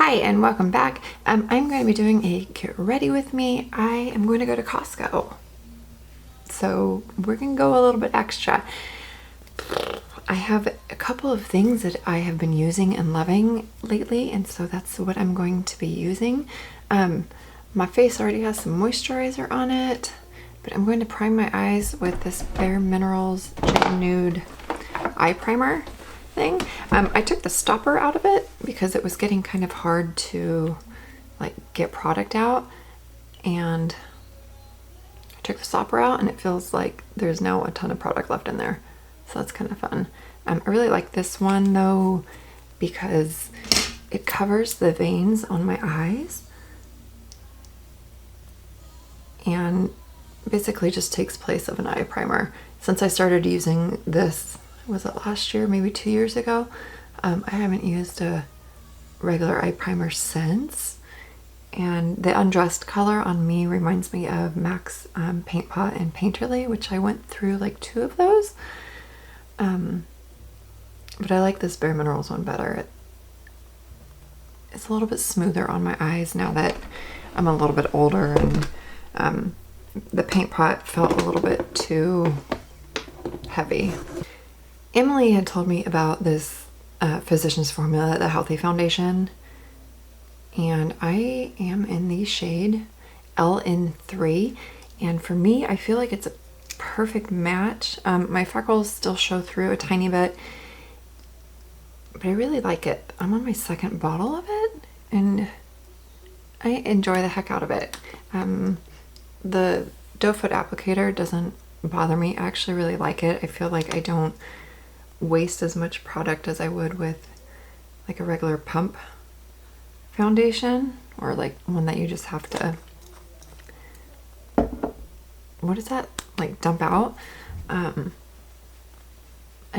Hi and welcome back. I'm going to be doing a get ready with me. I am going to go to Costco. So we're going to go a little bit extra. I have a couple of things that I have been using and loving lately, and so that's what I'm going to be using. My face already has some moisturizer on it, but I'm going to prime my eyes with this Bare Minerals Gel Nude eye primer thing. I took the stopper out of it because it was getting kind of hard to like get product out, and I took the stopper out and it feels like there's now a ton of product left in there, so that's kind of fun. I really like this one though because it covers the veins on my eyes and basically just takes place of an eye primer. Since I started using this, was it last year, maybe 2 years ago, I haven't used a regular eye primer since, and the Undressed color on me reminds me of MAC's Paint Pot and Painterly, which I went through like 2 of those, but I like this Bare Minerals one better. It's a little bit smoother on my eyes now that I'm a little bit older, and the Paint Pot felt a little bit too heavy. Emily had told me about this Physicians Formula, the Healthy Foundation, and I am in the shade LN3, and for me, I feel like it's a perfect match. My freckles still show through a tiny bit, but I really like it. I'm on my second bottle of it, and I enjoy the heck out of it. The doe foot applicator doesn't bother me. I actually really like it. I feel like I don't waste as much product as I would with like a regular pump foundation, or like one that you just have to, what is that, like dump out. I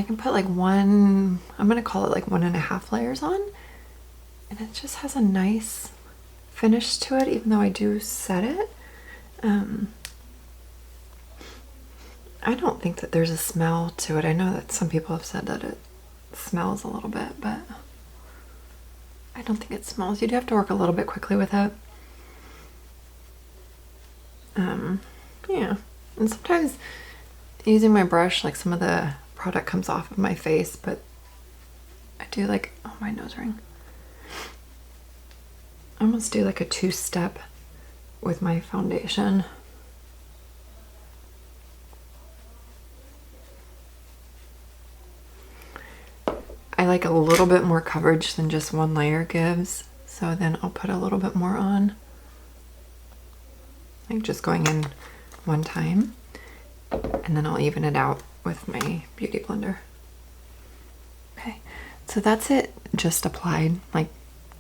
can put like one, I'm gonna call it like 1.5 layers on, and it just has a nice finish to it, even though I do set it. I don't think that there's a smell to it. I know that some people have said that it smells a little bit, but I don't think it smells. You do have to work a little bit quickly with it. Yeah. And sometimes using my brush, like some of the product comes off of my face, but I do like, oh, my nose ring. I almost do like a 2-step with my foundation. I like a little bit more coverage than just 1 layer gives, so then I'll put a little bit more on, like just going in one time, and then I'll even it out with my beauty blender. Okay, so that's it, just applied, like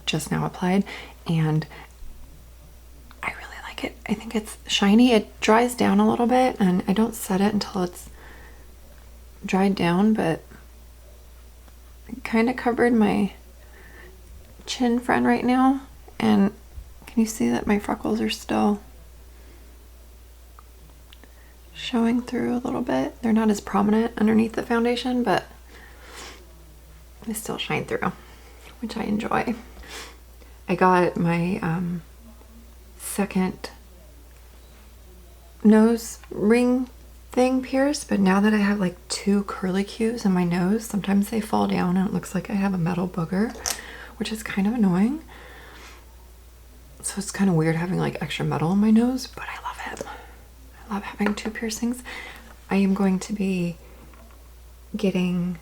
just now applied, and I really like it. I think it's shiny. It dries down a little bit, and I don't set it until it's dried down, but kind of covered my chin front right now, and can you see that my freckles are still showing through a little bit? They're not as prominent underneath the foundation, but they still shine through, which I enjoy. I got my second nose ring thing pierced, but now that I have like 2 curlicues in my nose, sometimes they fall down and it looks like I have a metal booger, which is kind of annoying. So it's kind of weird having like extra metal in my nose, but I love it. I love having 2 piercings. I am going to be getting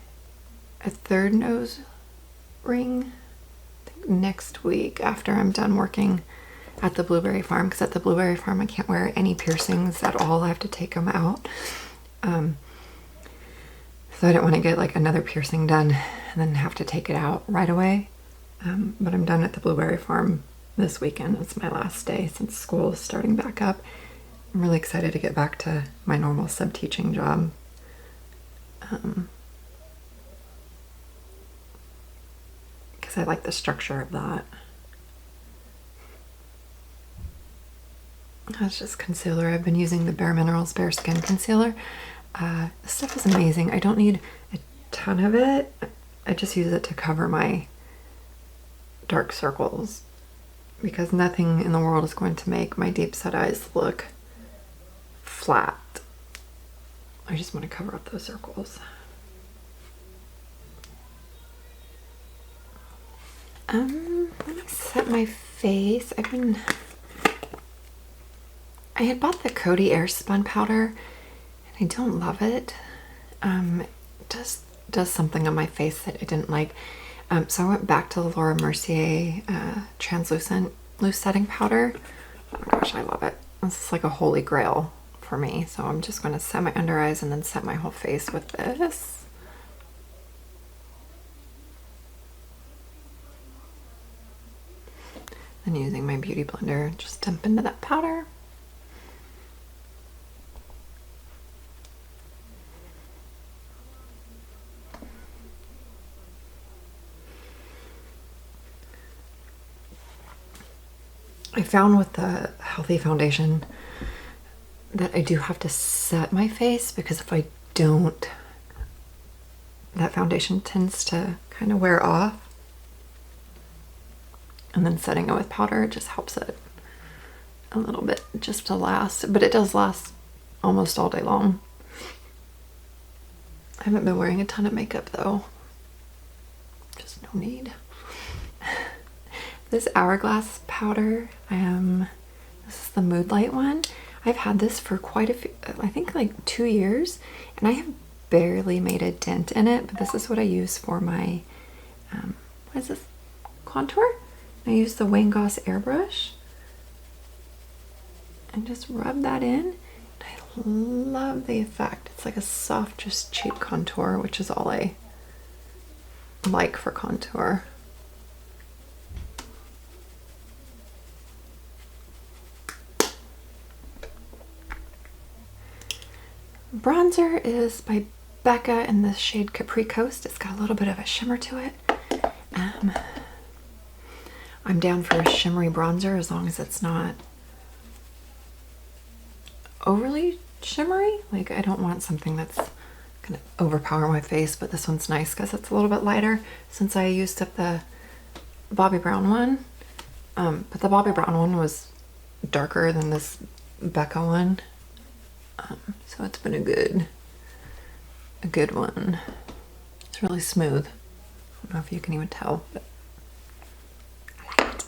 a 3rd nose ring next week after I'm done working at the Blueberry Farm, because at the Blueberry Farm I can't wear any piercings at all. I have to take them out. So I don't want to get like another piercing done and then have to take it out right away. But I'm done at the Blueberry Farm this weekend. It's my last day since school is starting back up. I'm really excited to get back to my normal sub-teaching job. Because I like the structure of that. That's just concealer. I've been using the Bare Minerals Bare Skin Concealer. This stuff is amazing. I don't need a ton of it. I just use it to cover my dark circles because nothing in the world is going to make my deep set eyes look flat. I just want to cover up those circles. Let me set my face. I had bought the Coty Airspun powder and I don't love it. It does something on my face that I didn't like. So I went back to the Laura Mercier translucent loose setting powder. Oh my gosh, I love it. This is like a holy grail for me. So I'm just going to set my under eyes and then set my whole face with this. And using my beauty blender, just dump into that powder. I found with the Healthy Foundation that I do have to set my face because if I don't, that foundation tends to kind of wear off. And then setting it with powder just helps it a little bit just to last, but it does last almost all day long. I haven't been wearing a ton of makeup though. Just no need. This Hourglass powder, this is the Mood Light one. I've had this for quite a few, I think like 2 years, and I have barely made a dent in it, but this is what I use for my, what is this, contour? I use the Wayne Goss airbrush and just rub that in. I love the effect. It's like a soft, just cheap contour, which is all I like for contour. Bronzer is by Becca in the shade Capri Coast. It's got a little bit of a shimmer to it. I'm down for a shimmery bronzer as long as it's not overly shimmery. Like, I don't want something that's gonna overpower my face, but this one's nice because it's a little bit lighter since I used up the Bobbi Brown one. But the Bobbi Brown one was darker than this Becca one. So it's been a good one. It's really smooth. I don't know if you can even tell, but I like it.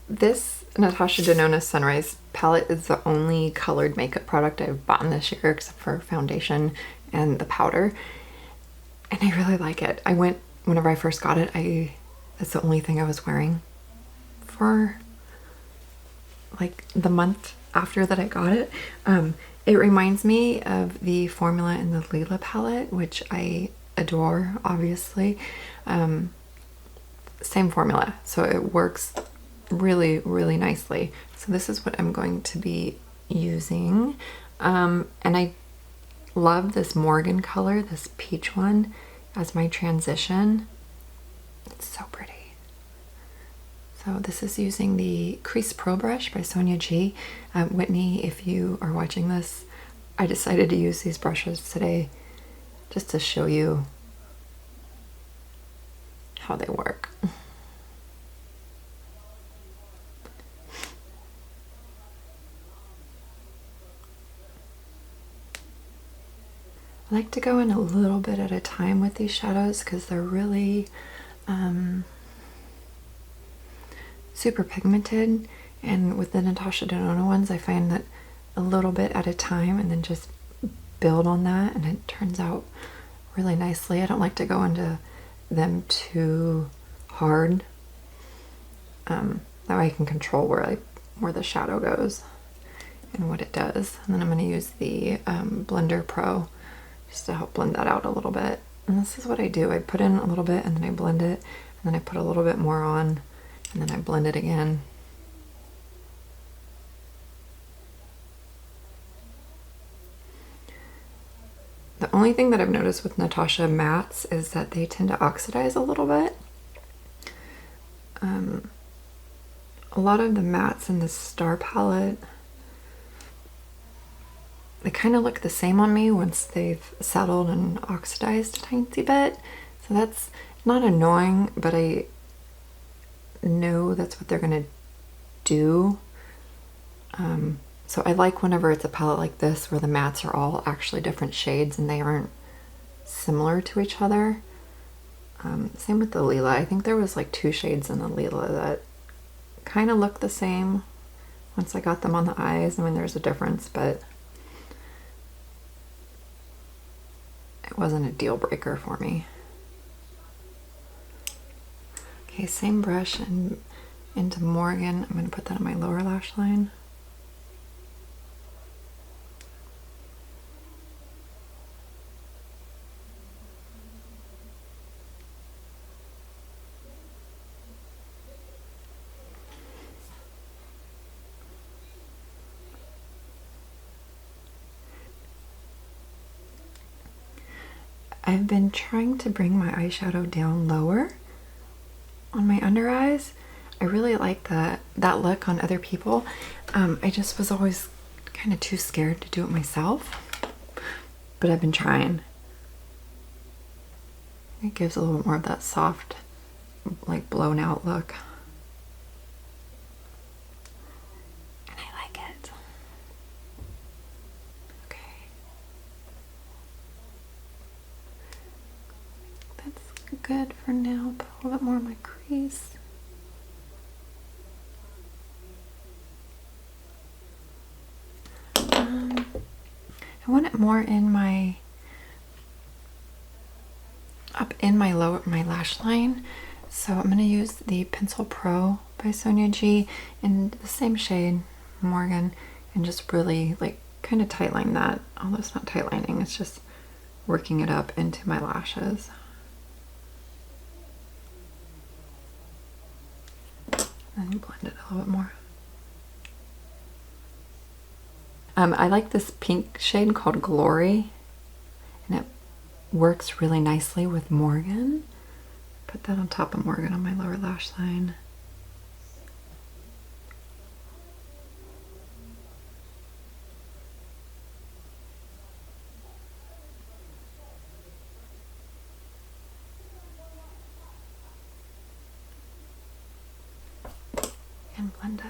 This Natasha Denona Sunrise palette is the only colored makeup product I've bought this year except for foundation and the powder. And I really like it. Whenever I first got it, that's the only thing I was wearing for like the month after that I got it. It reminds me of the formula in the Lila palette, which I adore, obviously. Same formula, so it works really, really nicely. So this is what I'm going to be using. And I love this Morgan color, this peach one, as my transition. It's so pretty. So this is using the Crease Pro Brush by Sonia G. Whitney, if you are watching this, I decided to use these brushes today just to show you how they work. I like to go in a little bit at a time with these shadows because they're really super pigmented, and with the Natasha Denona ones I find that a little bit at a time and then just build on that, and it turns out really nicely. I don't like to go into them too hard. That way I can control where the shadow goes and what it does. And then I'm going to use the Blender Pro just to help blend that out a little bit. And this is what I do. I put in a little bit and then I blend it, and then I put a little bit more on, and then I blend it again. The only thing that I've noticed with Natasha mattes is that they tend to oxidize a little bit. A lot of the mattes in the Star palette, they kind of look the same on me once they've settled and oxidized a tiny bit. So that's not annoying, but I know that's what they're gonna do. So I like whenever it's a palette like this where the mattes are all actually different shades and they aren't similar to each other. Same with the Lila. I think there was like 2 shades in the Lila that kind of look the same once I got them on the eyes. I mean, there's a difference, but it wasn't a deal breaker for me. Okay, same brush and into Morgan. I'm going to put that on my lower lash line. I've been trying to bring my eyeshadow down lower on my under eyes. I really like that look on other people. I just was always kind of too scared to do it myself, but I've been trying. It gives a little bit more of that soft, like blown out look. And I like it. Okay. That's good for now. Put a little bit more on my crease. I want it more in my my lash line, so I'm going to use the Pencil Pro by Sonia G in the same shade, Morgan, and just really like kind of tightline that, although it's not tightlining, it's just working it up into my lashes. And then blend it a little bit more. I like this pink shade called Glory, and it works really nicely with Morgan. Put that on top of Morgan on my lower lash line. And blend it.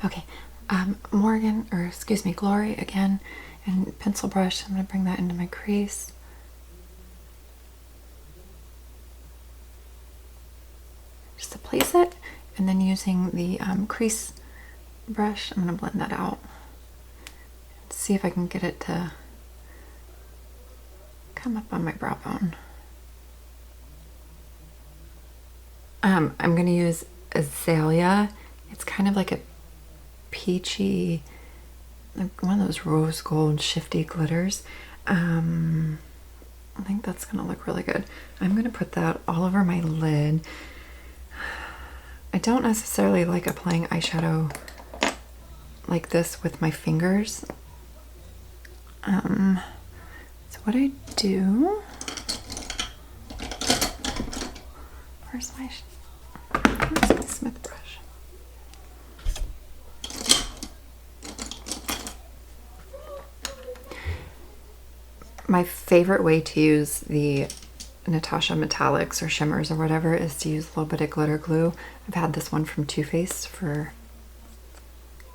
Okay, Morgan, or excuse me, Glory again, and pencil brush. I'm going to bring that into my crease. Just to place it, and then using the crease brush, I'm going to blend that out. See if I can get it to come up on my brow bone. I'm going to use Azalea. It's kind of like a peachy, like one of those rose gold shifty glitters. I think that's gonna look really good. I'm gonna put that all over my lid. I don't necessarily like applying eyeshadow like this with my fingers. So what I do, where's my Smith brush? My favorite way to use the Natasha metallics or shimmers or whatever is to use a little bit of glitter glue. I've had this one from Too Faced for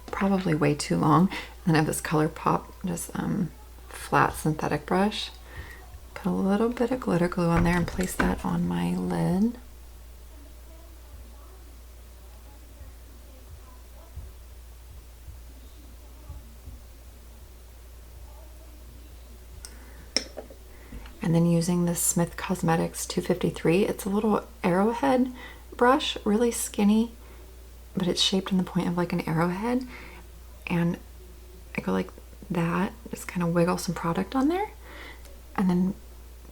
probably way too long. And I have this ColourPop, just flat synthetic brush. Put a little bit of glitter glue on there and place that on my lid. And then using this Smith Cosmetics 253, it's a little arrowhead brush, really skinny, but it's shaped in the point of like an arrowhead. And I go like that, just kind of wiggle some product on there, and then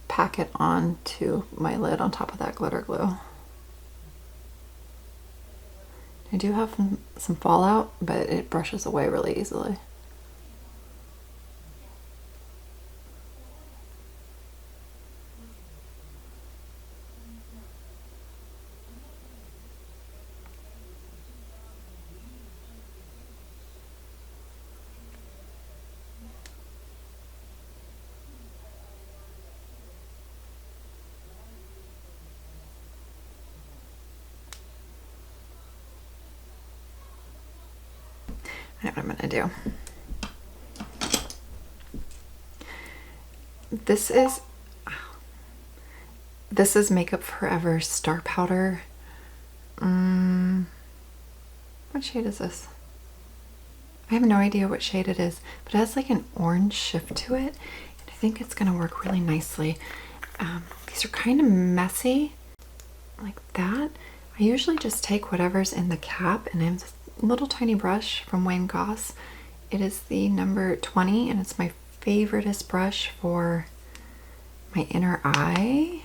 pack it onto my lid on top of that glitter glue. I do have some fallout, but it brushes away really easily. I know what I'm gonna do. This is Makeup Forever Star Powder. What shade is this? I have no idea what shade it is, but it has like an orange shift to it. And I think it's gonna work really nicely. These are kind of messy, like that. I usually just take whatever's in the cap, and I have this little tiny brush from Wayne Goss. It is the number 20, and it's my favoriteest brush for my inner eye.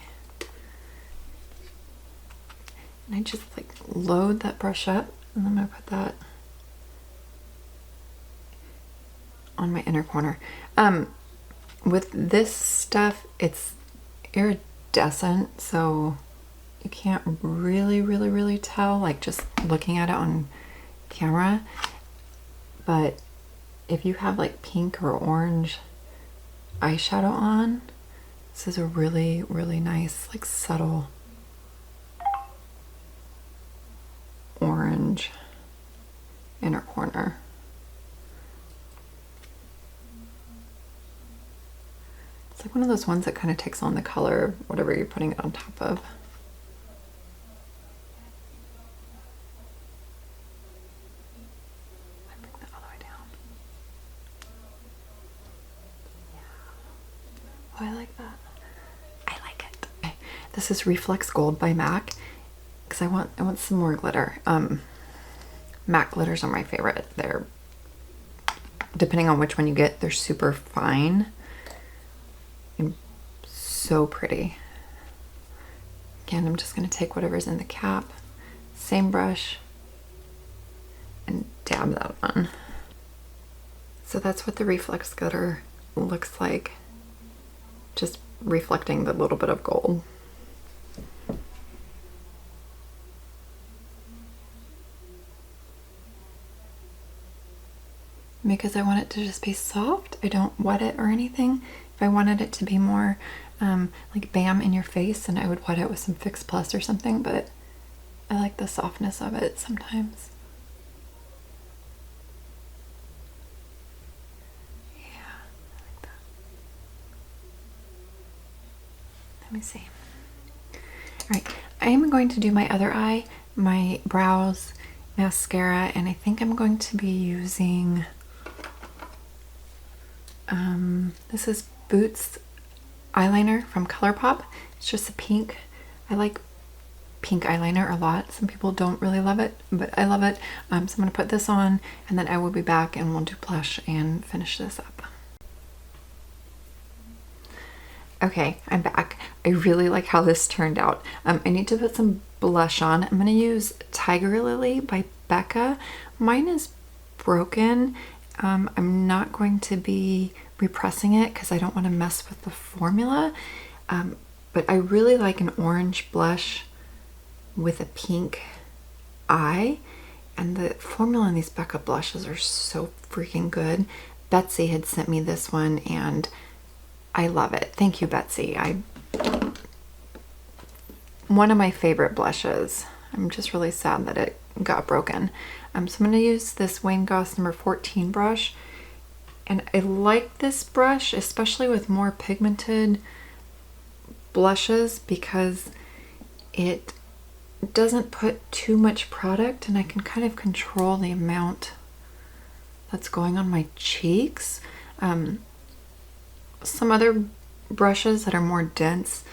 And I just like load that brush up, and I'm gonna put that on my inner corner. With this stuff, it's iridescent, so you can't really tell, like just looking at it on camera. But if you have like pink or orange eyeshadow on, this is a really nice, like subtle orange inner corner. It's like one of those ones that kind of takes on the color of whatever you're putting it on top of. I bring that all the way down. Yeah. Oh, I like that. I like it. Okay. This is Reflex Gold by MAC, because I want some more glitter. MAC glitters are my favorite. They're, depending on which one you get, they're super fine and so pretty. Again, I'm just going to take whatever's in the cap, same brush, and dab that on. So that's what the Reflex glitter looks like, just reflecting the little bit of gold. Because I want it to just be soft, I don't wet it or anything. If I wanted it to be more like bam in your face, then I would wet it with some Fix Plus or something, but I like the softness of it sometimes. Yeah, I like that. Let me see. Alright, I am going to do my other eye, my brows, mascara, and I think I'm going to be using this is Boots eyeliner from ColourPop. It's just a pink. I like pink eyeliner a lot. Some people don't really love it, but I love it. So I'm going to put this on, and then I will be back and we'll do blush and finish this up. Okay, I'm back. I really like how this turned out. I need to put some blush on. I'm going to use Tigerlily by Becca. Mine is broken. I'm not going to be repressing it because I don't want to mess with the formula. But I really like an orange blush with a pink eye. And the formula in these Becca blushes are so freaking good. Betsy had sent me this one and I love it. Thank you, Betsy. One of my favorite blushes. I'm just really sad that it got broken. So I'm going to use this Wayne Goss number 14 brush. And I like this brush, especially with more pigmented blushes, because it doesn't put too much product and I can kind of control the amount that's going on my cheeks. Some other brushes that are more dense,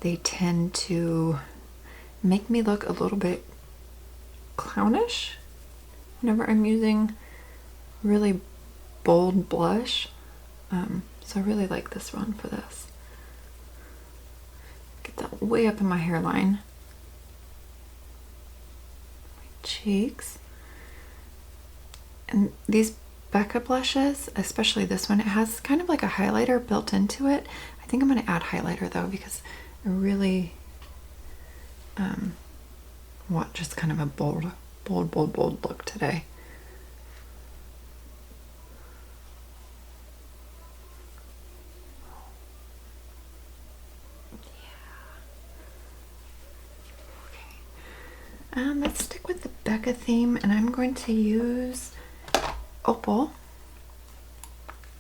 they tend to make me look a little bit clownish whenever I'm using really bold blush. So I really like this one for this. Get that way up in my hairline. My cheeks. And these Becca blushes, especially this one, it has kind of like a highlighter built into it. I think I'm going to add highlighter though, because I really want just kind of a bold look today. Yeah. Okay. Let's stick with the Becca theme, and I'm going to use Opal.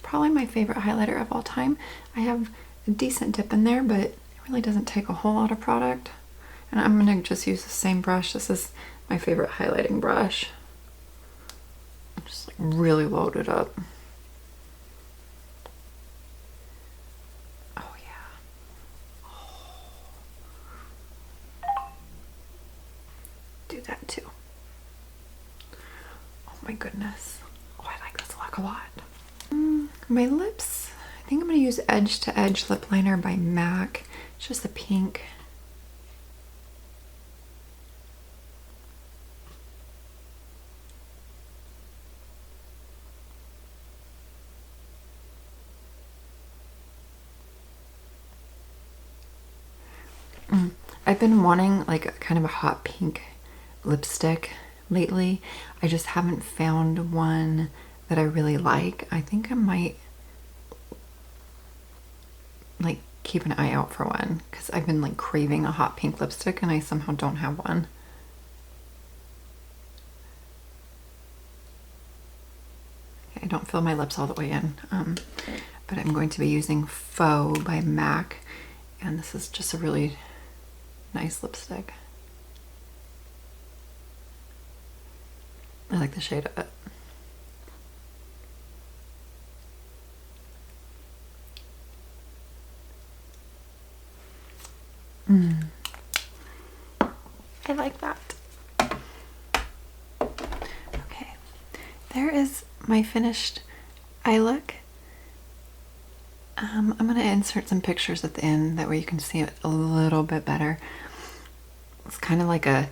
Probably my favorite highlighter of all time. I have a decent dip in there, but it really doesn't take a whole lot of product. And I'm gonna just use the same brush. This is my favorite highlighting brush. Just like really load it up. Oh yeah. Do that too. Oh my goodness. Oh, I like this look a lot. My lips, I think I'm going to use Edge to Edge lip liner by MAC. It's just a pink. I've been wanting like kind of a hot pink lipstick lately. I just haven't found one that I really like. I think I might like keep an eye out for one because I've been like craving a hot pink lipstick and I somehow don't have one. Okay, I don't fill my lips all the way in, but I'm going to be using Faux by MAC, and this is just a really nice lipstick. I like the shade of it. I like that. Okay, there is my finished eye look. I'm going to insert some pictures at the end, that way you can see it a little bit better. It's kind of like a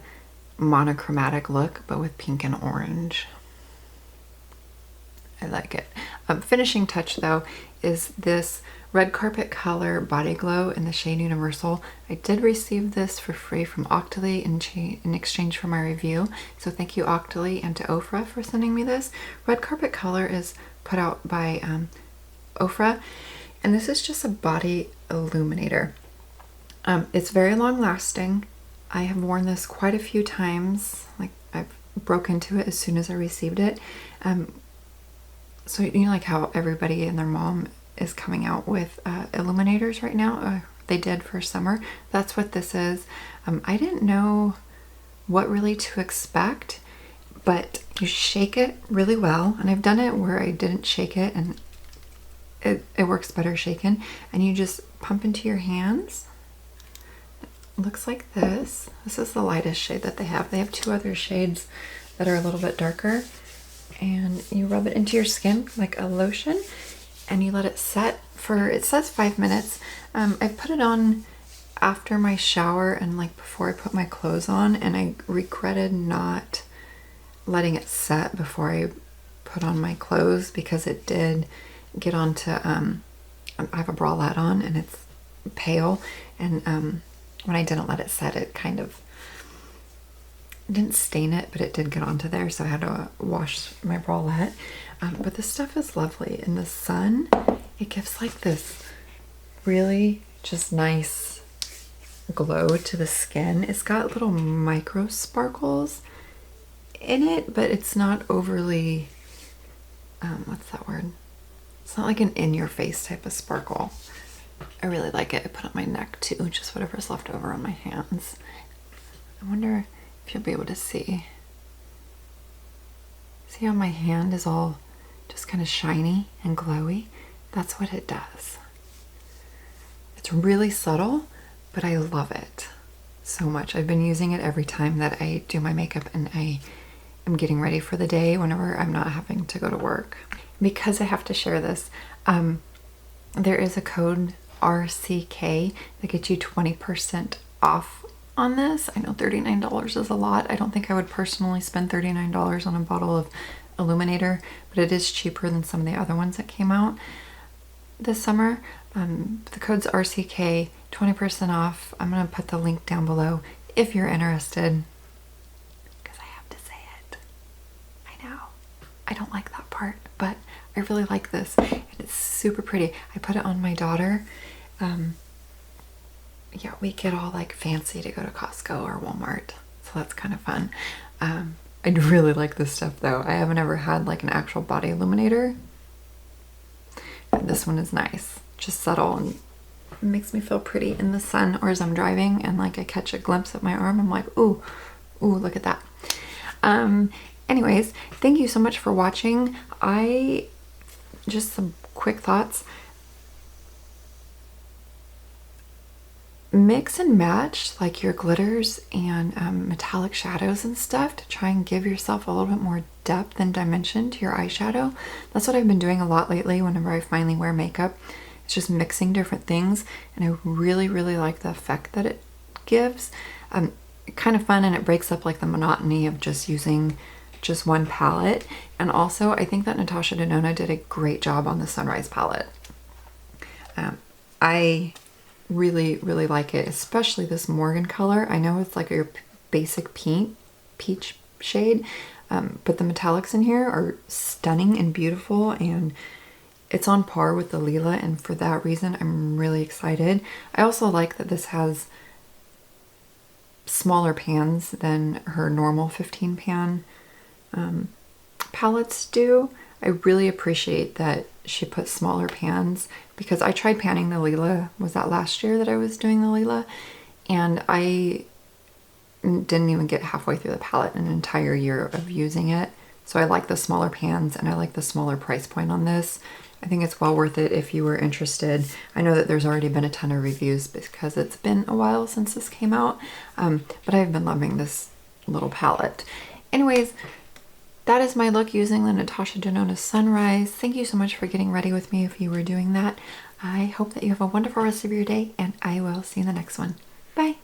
monochromatic look, but with pink and orange. I like it. Finishing touch though is this Red Carpet Color Body Glow in the shade Universal. I did receive this for free from Octoly in exchange for my review, so thank you Octoly and to OFRA for sending me this. Red Carpet Color is put out by OFRA, and this is just a body illuminator. It's very long lasting. I have worn this quite a few times. Like, I've broke into it as soon as I received it. So you know, like how everybody and their mom is coming out with illuminators right now. They did for summer. That's what this is. I didn't know what really to expect, but you shake it really well, and I've done it where I didn't shake it, and it works better shaken, and you just pump into your hands. It looks like this. This is the lightest shade that they have. They have two other shades that are a little bit darker, and you rub it into your skin like a lotion, and you let it set for, it says 5 minutes. I put it on after my shower and like before I put my clothes on, and I regretted not letting it set before I put on my clothes, because it did get onto, I have a bralette on and it's pale, and when I didn't let it set, it kind of didn't stain it, but it did get onto there, so I had to wash my bralette. But this stuff is lovely. In the sun, it gives like this really just nice glow to the skin. It's got little micro sparkles in it, but it's not overly, what's that word? It's not like an in-your-face type of sparkle. I really like it. I put it on my neck too, just whatever's left over on my hands. I wonder if you'll be able to see. See how my hand is all just kind of shiny and glowy? That's what it does. It's really subtle, but I love it so much. I've been using it every time that I do my makeup and I am getting ready for the day, whenever I'm not having to go to work. Because I have to share this, there is a code RCK that gets you 20% off on this. I know $39 is a lot. I don't think I would personally spend $39 on a bottle of illuminator, but it is cheaper than some of the other ones that came out this summer. The code's RCK, 20% off. I'm going to put the link down below if you're interested, because I have to say it. I know I don't like that part, but I really like this, and it's super pretty. I put it on my daughter. Yeah, we get all like fancy to go to Costco or Walmart, so that's kind of fun. I really like this stuff though. I haven't ever had like an actual body illuminator. And this one is nice. Just subtle and makes me feel pretty in the sun, or as I'm driving and like I catch a glimpse of my arm, I'm like, ooh, look at that. Anyways, thank you so much for watching. Just some quick thoughts. Mix and match like your glitters and metallic shadows and stuff to try and give yourself a little bit more depth and dimension to your eyeshadow. That's what I've been doing a lot lately whenever I finally wear makeup. It's just mixing different things, and I really, really like the effect that it gives. Kind of fun, and it breaks up like the monotony of just using just one palette. And also I think that Natasha Denona did a great job on the Sunrise palette. I really, really like it, especially this Morgan color. I know it's like your basic peach shade, but the metallics in here are stunning and beautiful, and it's on par with the Lila, and for that reason I'm really excited. I also like that this has smaller pans than her normal 15 pan palettes do. I really appreciate that she put smaller pans, because I tried panning the Lila, was that last year that I was doing the Lila, and I didn't even get halfway through the palette in an entire year of using it. So I like the smaller pans, and I like the smaller price point on this. I think it's well worth it if you were interested. I know that there's already been a ton of reviews because it's been a while since this came out, but I've been loving this little palette. Anyways, that is my look using the Natasha Denona Sunrise. Thank you so much for getting ready with me if you were doing that. I hope that you have a wonderful rest of your day, and I will see you in the next one. Bye!